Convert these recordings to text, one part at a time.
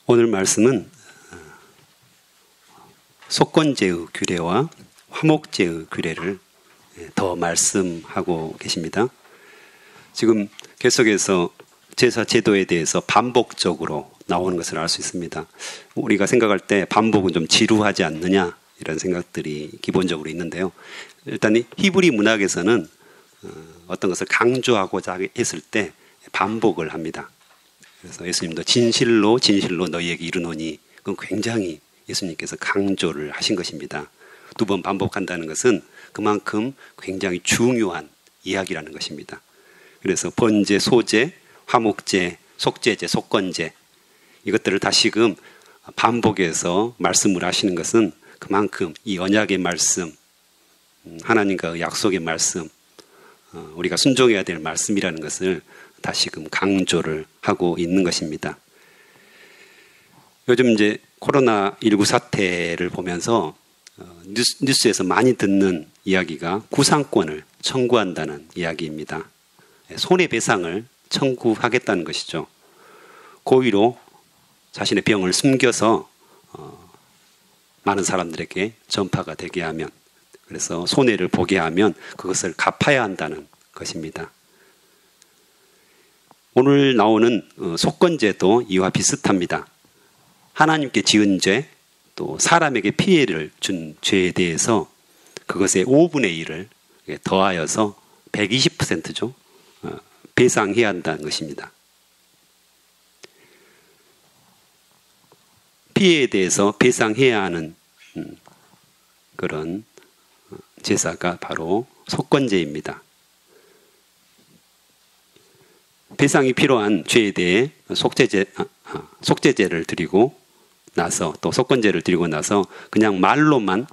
오늘 말씀은 속건제의 규례와 화목제의 규례를 더 말씀하고 계십니다. 지금 계속해서 제사 제도에 대해서 반복적으로 나오는 것을 알 수 있습니다. 우리가 생각할 때 반복은 좀 지루하지 않느냐 이런 생각들이 기본적으로 있는데요. 일단 히브리 문학에서는 어떤 것을 강조하고자 했을 때 반복을 합니다. 그래서 예수님도 진실로 진실로 너희에게 이르노니, 그건 굉장히 예수님께서 강조를 하신 것입니다. 두 번 반복한다는 것은 그만큼 굉장히 중요한 이야기라는 것입니다. 그래서 번제, 소제, 화목제, 속제제, 속건제, 이것들을 다시금 반복해서 말씀을 하시는 것은 그만큼 이 언약의 말씀, 하나님과의 약속의 말씀, 우리가 순종해야 될 말씀이라는 것을 다시금 강조를 하고 있는 것입니다. 요즘 이제 코로나19 사태를 보면서 뉴스에서 많이 듣는 이야기가 구상권을 청구한다는 이야기입니다. 손해배상을 청구하겠다는 것이죠. 고의로 자신의 병을 숨겨서 많은 사람들에게 전파가 되게 하면, 그래서 손해를 보게 하면 그것을 갚아야 한다는 것입니다. 오늘 나오는 속건제도 이와 비슷합니다. 하나님께 지은 죄, 또 사람에게 피해를 준 죄에 대해서 그것의 5분의 1을 더하여서 120%죠. 배상해야 한다는 것입니다. 피해에 대해서 배상해야 하는 그런 제사가 바로 속건제입니다. 배상이 필요한 죄에 대해 속제제를 드리고 나서, 또 속건제를 드리고 나서 그냥 말로만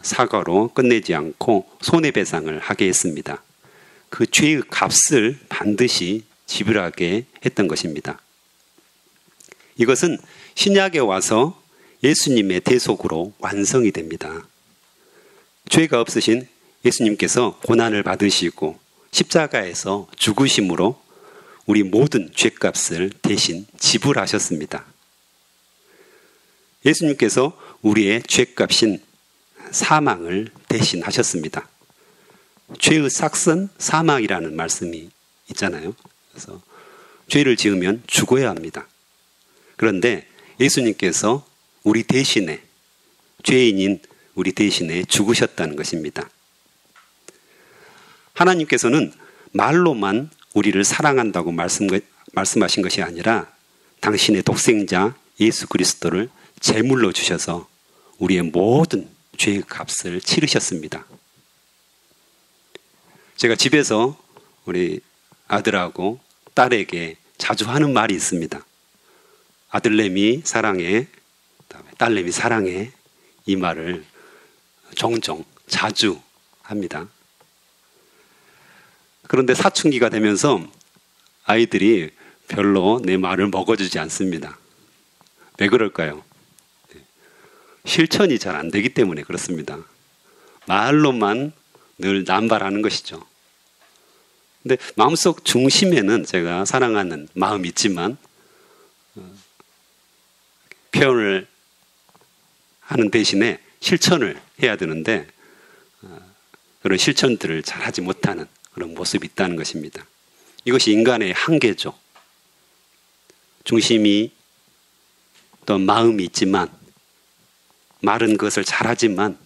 사과로 끝내지 않고 손해배상을 하게 했습니다. 그 죄의 값을 반드시 지불하게 했던 것입니다. 이것은 신약에 와서 예수님의 대속으로 완성이 됩니다. 죄가 없으신 예수님께서 고난을 받으시고 십자가에서 죽으심으로 우리 모든 죄값을 대신 지불하셨습니다. 예수님께서 우리의 죄값인 사망을 대신하셨습니다. 죄의 삭은 사망이라는 말씀이 있잖아요. 그래서 죄를 지으면 죽어야 합니다. 그런데 예수님께서 우리 대신에, 죄인인 우리 대신에 죽으셨다는 것입니다. 하나님께서는 말로만 우리를 사랑한다고 말씀하신 것이 아니라 당신의 독생자 예수 그리스도를 제물로 주셔서 우리의 모든 죄의 값을 치르셨습니다. 제가 집에서 우리 아들하고 딸에게 자주 하는 말이 있습니다. 아들내미 사랑해, 그다음에 딸내미 사랑해, 이 말을 종종 자주 합니다. 그런데 사춘기가 되면서 아이들이 별로 내 말을 먹어주지 않습니다. 왜 그럴까요? 실천이 잘 안 되기 때문에 그렇습니다. 말로만 늘 남발하는 것이죠. 근데 마음속 중심에는 제가 사랑하는 마음이 있지만 표현을 하는 대신에 실천을 해야 되는데 그런 실천들을 잘 하지 못하는 그런 모습이 있다는 것입니다. 이것이 인간의 한계죠. 중심이 또 마음이 있지만, 말은 그것을 잘하지만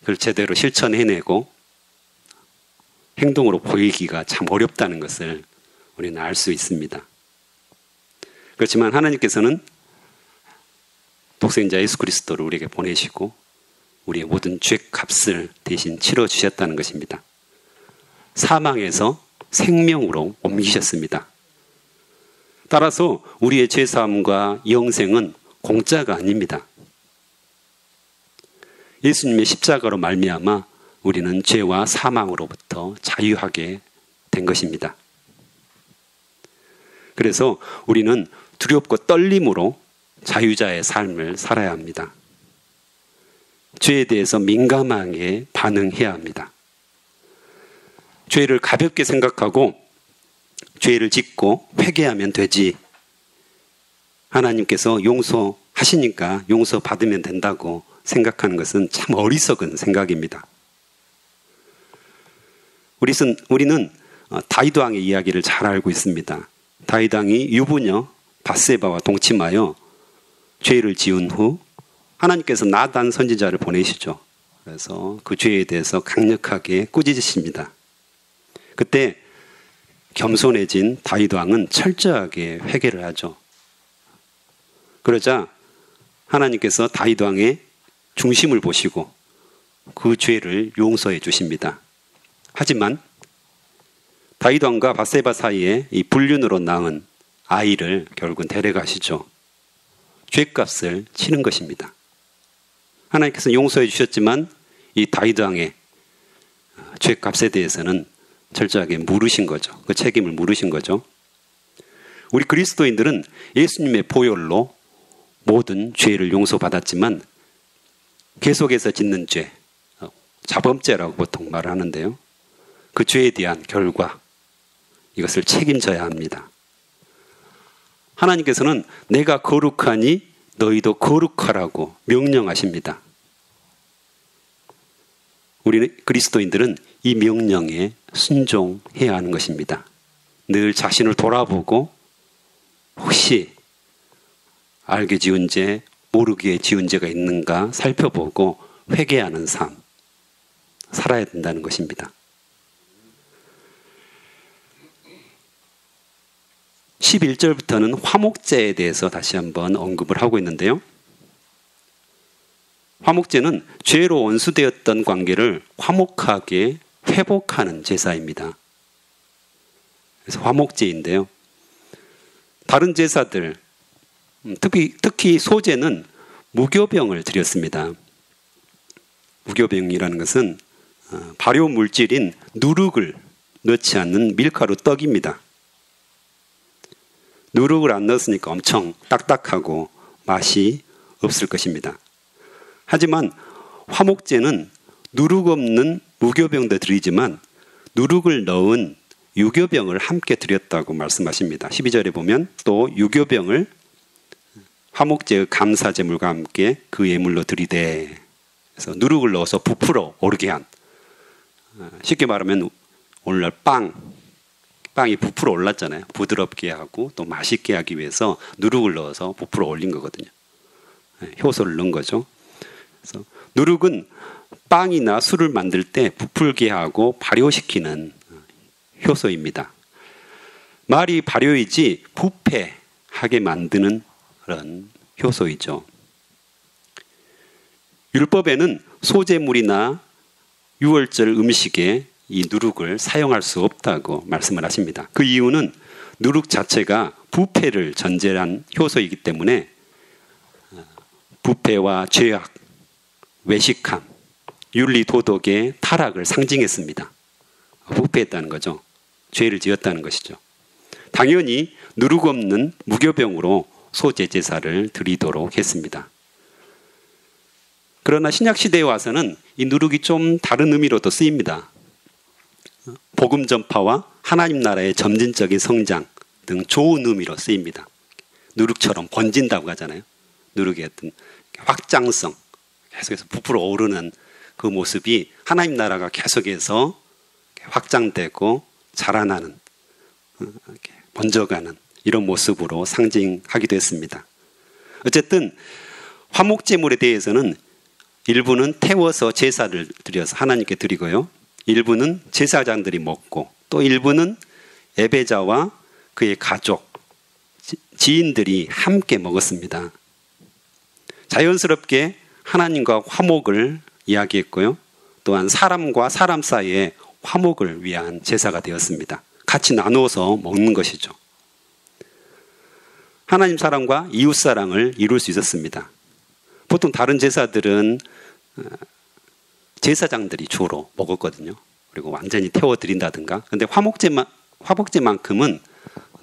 그걸 제대로 실천해내고 행동으로 보이기가 참 어렵다는 것을 우리는 알 수 있습니다. 그렇지만 하나님께서는 독생자 예수 그리스도를 우리에게 보내시고 우리의 모든 죄값을 대신 치러주셨다는 것입니다. 사망에서 생명으로 옮기셨습니다. 따라서 우리의 죄사함과 영생은 공짜가 아닙니다. 예수님의 십자가로 말미암아 우리는 죄와 사망으로부터 자유하게 된 것입니다. 그래서 우리는 두렵고 떨림으로 자유자의 삶을 살아야 합니다. 죄에 대해서 민감하게 반응해야 합니다. 죄를 가볍게 생각하고 죄를 짓고 회개하면 되지, 하나님께서 용서하시니까 용서받으면 된다고 생각하는 것은 참 어리석은 생각입니다. 우리는 다윗 왕의 이야기를 잘 알고 있습니다. 다윗 왕이 유부녀 밧세바와 동침하여 죄를 지은 후 하나님께서 나단 선지자를 보내시죠. 그래서 그 죄에 대해서 강력하게 꾸짖으십니다. 그때 겸손해진 다윗 왕은 철저하게 회개를 하죠. 그러자 하나님께서 다윗 왕의 중심을 보시고 그 죄를 용서해 주십니다. 하지만 다윗 왕과 밧세바 사이에 이 불륜으로 낳은 아이를 결국은 데려가시죠. 죄값을 치는 것입니다. 하나님께서 용서해 주셨지만 이 다윗 왕의 죄값에 대해서는 철저하게 물으신 거죠. 그 책임을 물으신 거죠. 우리 그리스도인들은 예수님의 보혈로 모든 죄를 용서받았지만 계속해서 짓는 죄, 자범죄라고 보통 말을 하는데요. 그 죄에 대한 결과, 이것을 책임져야 합니다. 하나님께서는 내가 거룩하니 너희도 거룩하라고 명령하십니다. 우리 그리스도인들은 이 명령에 순종해야 하는 것입니다. 늘 자신을 돌아보고 혹시 알게 지은 죄, 모르게 지은 죄가 있는가 살펴보고 회개하는 삶, 살아야 된다는 것입니다. 11절부터는 화목제에 대해서 다시 한번 언급을 하고 있는데요. 화목제는 죄로 원수되었던 관계를 화목하게 회복하는 제사입니다. 그래서 화목제인데요. 다른 제사들, 특히 소제는 무교병을 드렸습니다. 무교병이라는 것은 발효 물질인 누룩을 넣지 않는 밀가루 떡입니다. 누룩을 안 넣었으니까 엄청 딱딱하고 맛이 없을 것입니다. 하지만 화목제는 누룩 없는 무교병도 드리지만 누룩을 넣은 유교병을 함께 드렸다고 말씀하십니다. 12절에 보면 또 유교병을 화목제의 감사제물과 함께 그 예물로 드리되, 그래서 누룩을 넣어서 부풀어 오르게 한, 쉽게 말하면 오늘날 빵이 부풀어 올랐잖아요. 부드럽게 하고 또 맛있게 하기 위해서 누룩을 넣어서 부풀어 올린 거거든요. 효소를 넣은 거죠. 그래서 누룩은 빵이나 술을 만들 때 부풀게 하고 발효시키는 효소입니다. 말이 발효이지 부패하게 만드는 그런 효소이죠. 율법에는 소제물이나 유월절 음식에 이 누룩을 사용할 수 없다고 말씀을 하십니다. 그 이유는 누룩 자체가 부패를 전제한 효소이기 때문에 부패와 죄악, 외식함, 윤리 도덕의 타락을 상징했습니다. 부패했다는 거죠. 죄를 지었다는 것이죠. 당연히 누룩 없는 무교병으로 소제 제사를 드리도록 했습니다. 그러나 신약시대에 와서는 이 누룩이 좀 다른 의미로도 쓰입니다. 복음 전파와 하나님 나라의 점진적인 성장 등 좋은 의미로 쓰입니다. 누룩처럼 번진다고 하잖아요. 누룩의 어떤 확장성, 계속해서 부풀어 오르는 그 모습이 하나님 나라가 계속해서 확장되고 자라나는, 번져가는 이런 모습으로 상징하기도 했습니다. 어쨌든 화목제물에 대해서는 일부는 태워서 제사를 드려서 하나님께 드리고요. 일부는 제사장들이 먹고 또 일부는 예배자와 그의 가족, 지인들이 함께 먹었습니다. 자연스럽게 하나님과 화목을 이야기했고요. 또한 사람과 사람 사이에 화목을 위한 제사가 되었습니다. 같이 나누어서 먹는 것이죠. 하나님 사랑과 이웃 사랑을 이룰 수 있었습니다. 보통 다른 제사들은 제사장들이 주로 먹었거든요. 그리고 완전히 태워드린다든가. 그런데 화목제만큼은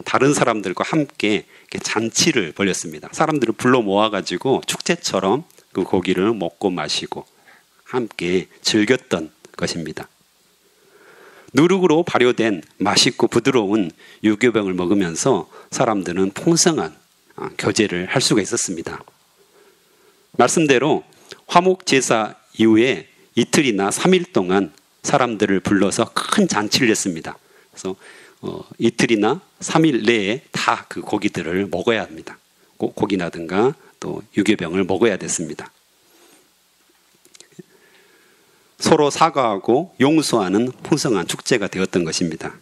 다른 사람들과 함께 잔치를 벌였습니다. 사람들을 불러 모아가지고 축제처럼 그 고기를 먹고 마시고 함께 즐겼던 것입니다. 누룩으로 발효된 맛있고 부드러운 유교병을 먹으면서 사람들은 풍성한 교제를 할 수가 있었습니다. 말씀대로 화목 제사 이후에 이틀이나 3일 동안 사람들을 불러서 큰 잔치를 했습니다. 그래서 이틀이나 3일 내에 다 그 고기들을 먹어야 합니다. 고기라든가 또 유괴병을 먹어야 됐습니다. 서로 사과하고 용서하는 풍성한 축제가 되었던 것입니다.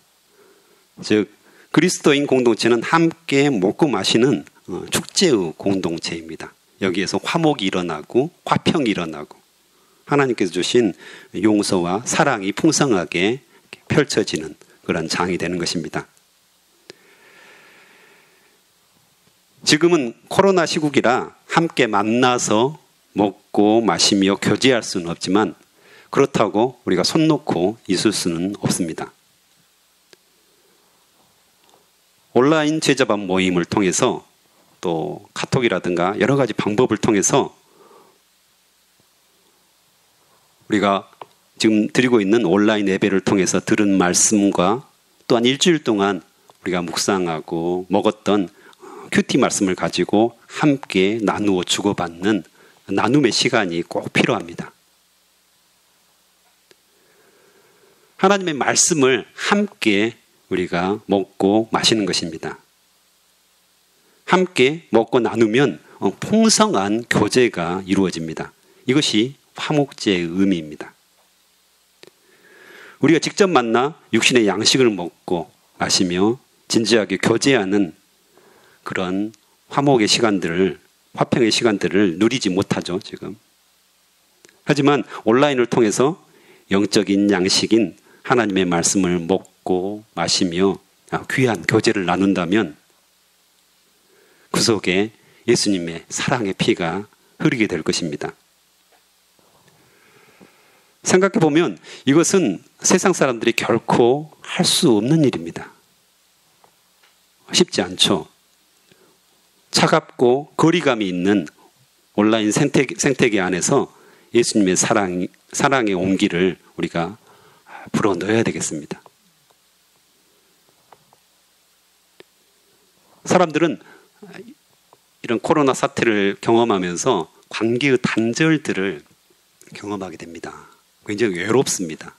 즉 그리스도인 공동체는 함께 먹고 마시는 축제의 공동체입니다. 여기에서 화목이 일어나고 화평이 일어나고 하나님께서 주신 용서와 사랑이 풍성하게 펼쳐지는 그런 장이 되는 것입니다. 지금은 코로나 시국이라 함께 만나서 먹고 마시며 교제할 수는 없지만 그렇다고 우리가 손 놓고 있을 수는 없습니다. 온라인 제자반 모임을 통해서 또 카톡이라든가 여러 가지 방법을 통해서 우리가 지금 드리고 있는 온라인 예배를 통해서 들은 말씀과 또한 일주일 동안 우리가 묵상하고 먹었던 큐티 말씀을 가지고 함께 나누어 주고받는 나눔의 시간이 꼭 필요합니다. 하나님의 말씀을 함께 우리가 먹고 마시는 것입니다. 함께 먹고 나누면 풍성한 교제가 이루어집니다. 이것이 화목제의 의미입니다. 우리가 직접 만나 육신의 양식을 먹고 마시며 진지하게 교제하는 그런 화목의 시간들을, 화평의 시간들을 누리지 못하죠, 지금. 하지만 온라인을 통해서 영적인 양식인 하나님의 말씀을 먹고 마시며 귀한 교제를 나눈다면 그 속에 예수님의 사랑의 피가 흐르게 될 것입니다. 생각해 보면 이것은 세상 사람들이 결코 할 수 없는 일입니다. 쉽지 않죠. 차갑고 거리감이 있는 온라인 생태계 안에서 예수님의 사랑의 온기를 우리가 불어넣어야 되겠습니다. 사람들은 이런 코로나 사태를 경험하면서 관계의 단절들을 경험하게 됩니다. 굉장히 외롭습니다.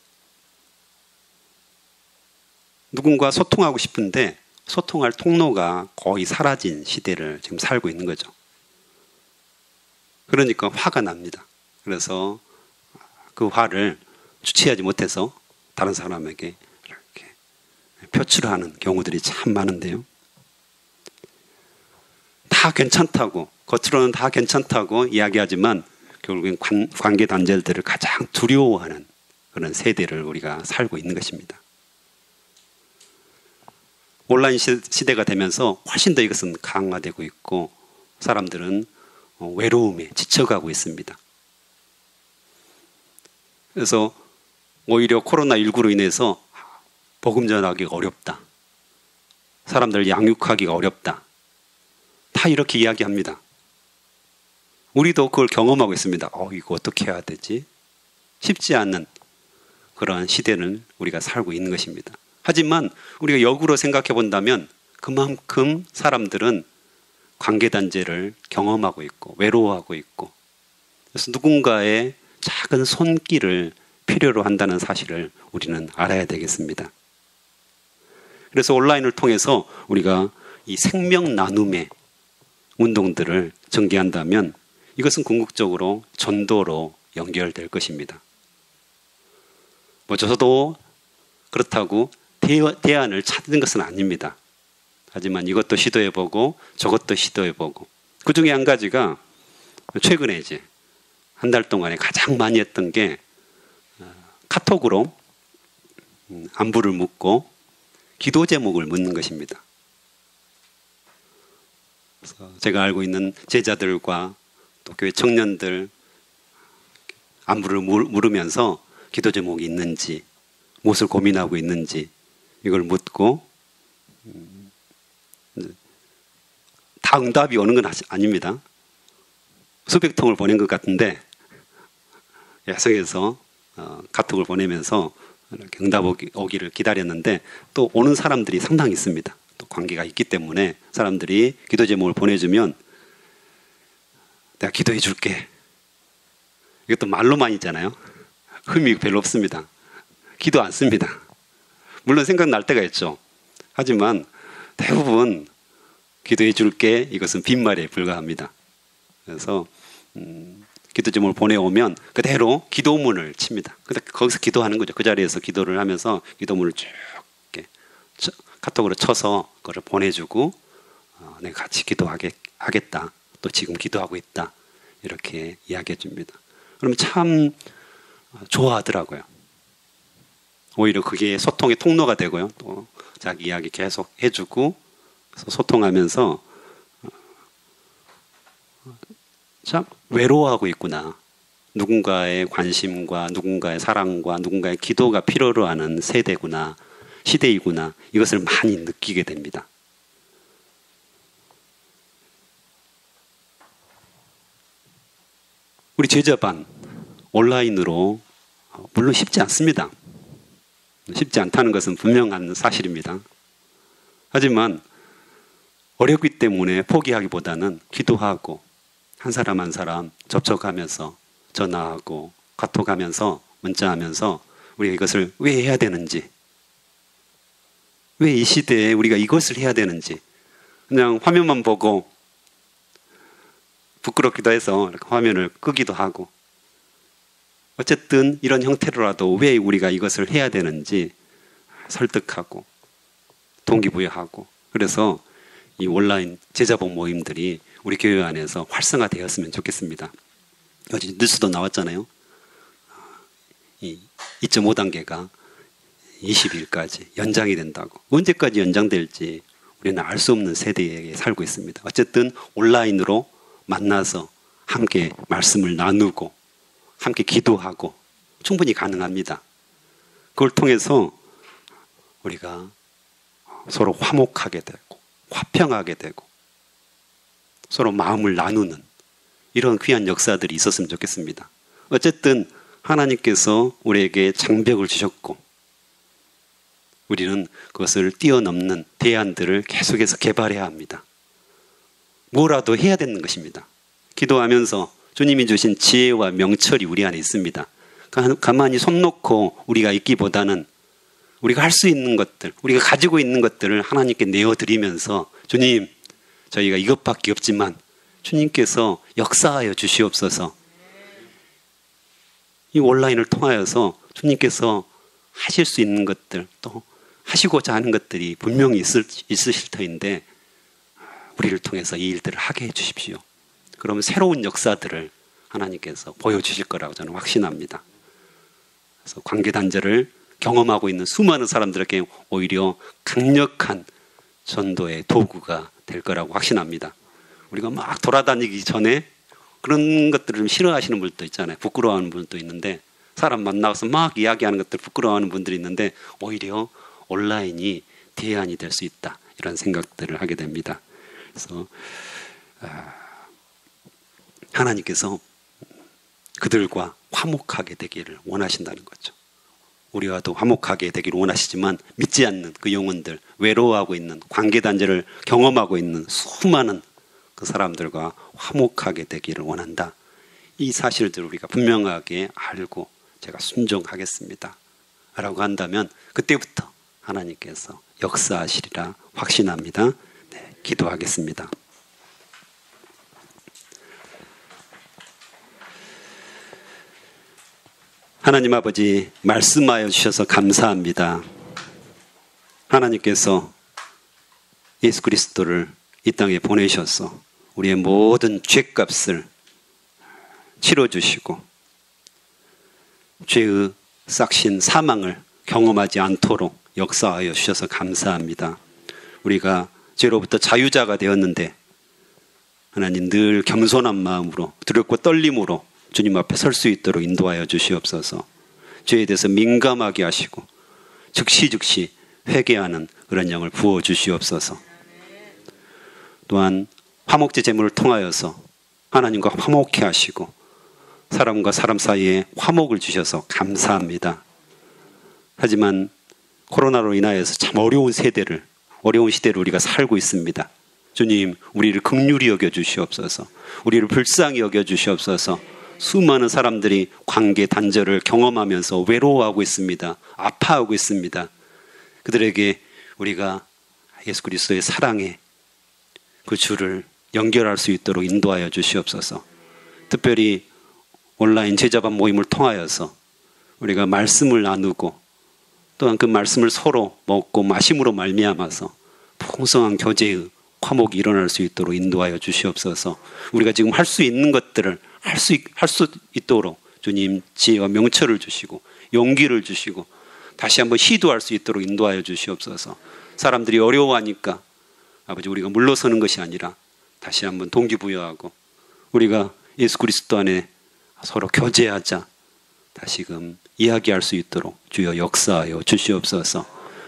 누군가 소통하고 싶은데 소통할 통로가 거의 사라진 시대를 지금 살고 있는 거죠. 그러니까 화가 납니다. 그래서 그 화를 주체하지 못해서 다른 사람에게 이렇게 표출하는 경우들이 참 많은데요. 다 괜찮다고, 겉으로는 다 괜찮다고 이야기하지만 결국엔 관계 단절들을 가장 두려워하는 그런 세대를 우리가 살고 있는 것입니다. 온라인 시대가 되면서 훨씬 더 이것은 강화되고 있고 사람들은 외로움에 지쳐가고 있습니다. 그래서 오히려 코로나19로 인해서 복음 전하기가 어렵다. 사람들 양육하기가 어렵다. 다 이렇게 이야기합니다. 우리도 그걸 경험하고 있습니다. 이거 어떻게 해야 되지? 쉽지 않은 그런 시대는 우리가 살고 있는 것입니다. 하지만 우리가 역으로 생각해 본다면 그만큼 사람들은 관계단절을 경험하고 있고 외로워하고 있고 그래서 누군가의 작은 손길을 필요로 한다는 사실을 우리는 알아야 되겠습니다. 그래서 온라인을 통해서 우리가 이 생명 나눔의 운동들을 전개한다면 이것은 궁극적으로 전도로 연결될 것입니다. 저도 그렇다고 대안을 찾는 것은 아닙니다. 하지만 이것도 시도해보고 저것도 시도해보고 그 중에 한 가지가 최근에 이제 한 달 동안에 가장 많이 했던 게 카톡으로 안부를 묻고 기도 제목을 묻는 것입니다. 그래서 제가 알고 있는 제자들과 또 교회 청년들 안부를 물으면서 기도 제목이 있는지 무엇을 고민하고 있는지 이걸 묻고 다 응답이 오는 건 아닙니다. 수백 통을 보낸 것 같은데 야성에서 카톡을 보내면서 이렇게 응답 오기를 기다렸는데 또 오는 사람들이 상당히 있습니다. 또 관계가 있기 때문에 사람들이 기도 제목을 보내주면 내가 기도해 줄게. 이것도 말로만이잖아요. 의미 별로 없습니다. 기도 안 씁니다. 물론 생각날 때가 있죠. 하지만 대부분 기도해 줄게 이것은 빈말에 불과합니다. 그래서 기도 제목을 보내오면 그대로 기도문을 칩니다. 거기서 기도하는 거죠. 그 자리에서 기도를 하면서 기도문을 쭉 이렇게 카톡으로 쳐서 그걸 보내주고 내가 같이 기도하겠다. 또 지금 기도하고 있다. 이렇게 이야기해 줍니다. 그러면 참 좋아하더라고요. 오히려 그게 소통의 통로가 되고요. 또 자기 이야기 계속 해주고 소통하면서 참 외로워하고 있구나. 누군가의 관심과 누군가의 사랑과 누군가의 기도가 필요로 하는 세대구나. 시대이구나. 이것을 많이 느끼게 됩니다. 우리 제자반 온라인으로 물론 쉽지 않습니다. 쉽지 않다는 것은 분명한 사실입니다. 하지만 어렵기 때문에 포기하기보다는 기도하고 한 사람 한 사람 접촉하면서 전화하고 카톡하면서 문자하면서 우리가 이것을 왜 해야 되는지, 왜 이 시대에 우리가 이것을 해야 되는지, 그냥 화면만 보고 부끄럽기도 해서 화면을 끄기도 하고, 어쨌든 이런 형태로라도 왜 우리가 이것을 해야 되는지 설득하고 동기부여하고, 그래서 이 온라인 제자복 모임들이 우리 교회 안에서 활성화되었으면 좋겠습니다. 어제 뉴스도 나왔잖아요. 이 2.5단계가 20일까지 연장이 된다고. 언제까지 연장될지 우리는 알 수 없는 세대에 살고 있습니다. 어쨌든 온라인으로 만나서 함께 말씀을 나누고 함께 기도하고 충분히 가능합니다. 그걸 통해서 우리가 서로 화목하게 되고 화평하게 되고 서로 마음을 나누는 이런 귀한 역사들이 있었으면 좋겠습니다. 어쨌든 하나님께서 우리에게 장벽을 주셨고 우리는 그것을 뛰어넘는 대안들을 계속해서 개발해야 합니다. 뭐라도 해야 되는 것입니다. 기도하면서 주님이 주신 지혜와 명철이 우리 안에 있습니다. 가만히 손 놓고 우리가 있기보다는 우리가 할 수 있는 것들, 우리가 가지고 있는 것들을 하나님께 내어드리면서 주님, 저희가 이것밖에 없지만 주님께서 역사하여 주시옵소서. 이 온라인을 통하여서 주님께서 하실 수 있는 것들, 또 하시고자 하는 것들이 분명히 있으실 터인데 우리를 통해서 이 일들을 하게 해주십시오. 그러면 새로운 역사들을 하나님께서 보여주실 거라고 저는 확신합니다. 그래서 관계단절을 경험하고 있는 수많은 사람들에게 오히려 강력한 전도의 도구가 될 거라고 확신합니다. 우리가 막 돌아다니기 전에 그런 것들을 좀 싫어하시는 분도 있잖아요. 부끄러워하는 분도 있는데 사람 만나서 막 이야기하는 것들 부끄러워하는 분들이 있는데 오히려 온라인이 대안이 될 수 있다. 이런 생각들을 하게 됩니다. 그래서 하나님께서 그들과 화목하게 되기를 원하신다는 거죠. 우리와도 화목하게 되기를 원하시지만 믿지 않는 그 영혼들, 외로워하고 있는 관계단절을 경험하고 있는 수많은 그 사람들과 화목하게 되기를 원한다. 이 사실들을 우리가 분명하게 알고 제가 순종하겠습니다 라고 한다면 그때부터 하나님께서 역사하시리라 확신합니다. 네, 기도하겠습니다. 하나님 아버지, 말씀하여 주셔서 감사합니다. 하나님께서 예수 그리스도를 이 땅에 보내셔서 우리의 모든 죄값을 치러주시고 죄의 싹신 사망을 경험하지 않도록 역사하여 주셔서 감사합니다. 우리가 죄로부터 자유자가 되었는데 하나님 늘 겸손한 마음으로 두렵고 떨림으로 주님 앞에 설 수 있도록 인도하여 주시옵소서. 죄에 대해서 민감하게 하시고 즉시 회개하는 그런 영을 부어 주시옵소서. 또한 화목제 제물을 통하여서 하나님과 화목케 하시고 사람과 사람 사이에 화목을 주셔서 감사합니다. 하지만 코로나로 인하여서 참 어려운 세대를 어려운 시대를 우리가 살고 있습니다. 주님, 우리를 긍휼히 여겨 주시옵소서. 우리를 불쌍히 여겨 주시옵소서. 수많은 사람들이 관계 단절을 경험하면서 외로워하고 있습니다. 아파하고 있습니다. 그들에게 우리가 예수 그리스도의 사랑의 그 줄을 연결할 수 있도록 인도하여 주시옵소서. 특별히 온라인 제자반 모임을 통하여서 우리가 말씀을 나누고 또한 그 말씀을 서로 먹고 마심으로 말미암아서 풍성한 교제의 화목이 일어날 수 있도록 인도하여 주시옵소서. 우리가 지금 할 수 있는 것들을 할 수 있도록 주님 지혜와 명철을 주시고 용기를 주시고 다시 한번 시도할 수 있도록 인도하여 주시옵소서. 사람들이 어려워하니까 아버지 우리가 물러서는 것이 아니라 다시 한번 동기부여하고 우리가 예수 그리스도 안에 서로 교제하자 다시금 이야기할 수 있도록 주여 역사하여 주시옵소서.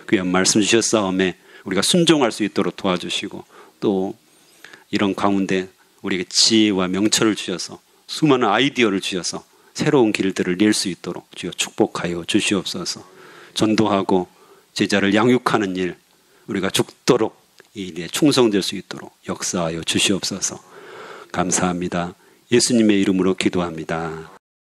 귀한 말씀 주셨사오매 우리가 순종할 수 있도록 도와주시고 또 이런 가운데 우리에게 지혜와 명철을 주셔서 수많은 아이디어를 주셔서 새로운 길들을 낼 수 있도록 주여 축복하여 주시옵소서. 전도하고 제자를 양육하는 일 우리가 죽도록 이 일에 충성될 수 있도록 역사하여 주시옵소서. 감사합니다. 예수님의 이름으로 기도합니다.